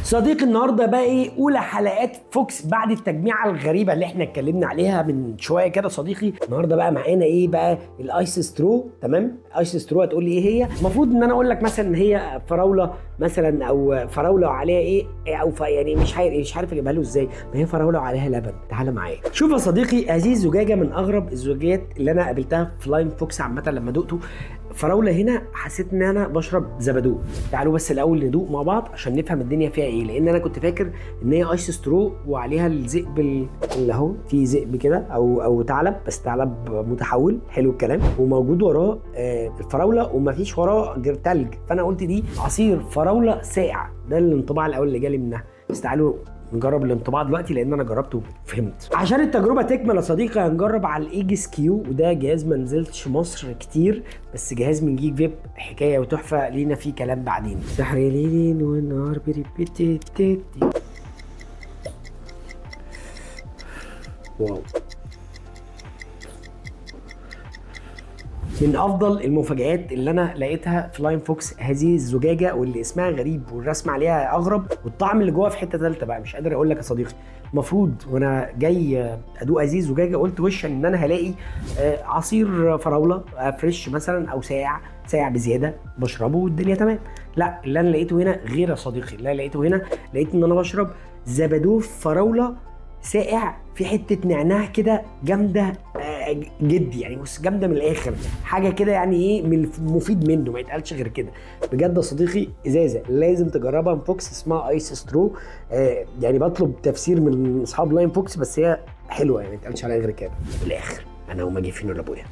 صديقي النهارده بقى ايه اولى حلقات فوكس بعد التجميعه الغريبه اللي احنا اتكلمنا عليها من شويه كده. صديقي النهارده بقى معانا ايه بقى الايس سترو. تمام، ايس سترو هتقول لي ايه هي؟ المفروض ان انا اقول لك مثلا ان هي فراوله مثلا، او فراوله وعليها ايه او يعني مش عارف اجيبها له ازاي. ما هي فراوله وعليها لبن. تعالى معايا شوف يا صديقي، هذه الزجاجه من اغرب الزجاجات اللي انا قابلتها في فلاين فوكس عامه. لما دقته فراوله هنا حسيت ان انا بشرب زبادو. تعالوا بس الاول ندوق مع بعض عشان نفهم الدنيا فيها ايه، لان انا كنت فاكر ان هي ايس سترو وعليها الذئب اللي اهو في ذئب كده او ثعلب، بس ثعلب متحول. حلو الكلام. وموجود وراه الفراوله ومفيش وراه غير تلج، فانا قلت دي عصير فراوله ساقع. ده الانطباع الاول اللي جالي منها. بس تعالوا نجرب الانطباع دلوقتي لان انا جربته وفهمت. عشان التجربه تكمل يا صديقي هنجرب على الايجس كيو، وده جهاز ما نزلتش مصر كتير، بس جهاز من جيك فيب حكايه وتحفه. لينا فيه كلام بعدين. سحر ليل والنهار بريبيتي. واو، من افضل المفاجآت اللي انا لقيتها في لاين فوكس هذه الزجاجه، واللي اسمها غريب والرسم عليها اغرب والطعم اللي جوه في حته ثالثه بقى. مش قادر اقول لك يا صديقي. المفروض وانا جاي ادوق هذه الزجاجه قلت وشا ان انا هلاقي عصير فراوله فريش مثلا او ساقع بزياده بشربه والدنيا تمام. لا، اللي انا لقيته هنا غير يا صديقي. اللي انا لقيته هنا لقيت ان انا بشرب زبادو فراوله ساقع في حته نعناع كده جامده جدي. يعني بص، جامده من الاخر، حاجه كده يعني ايه من المفيد منه، ما يتقالش غير كده. بجد يا صديقي ازازه لازم تجربها من فوكس اسمها ايس سترو. يعني بطلب تفسير من اصحاب لاين فوكس، بس هي حلوه يعني ما يتقالش عليها غير كده. من الاخر انا هقوم اجيب فين لابويا.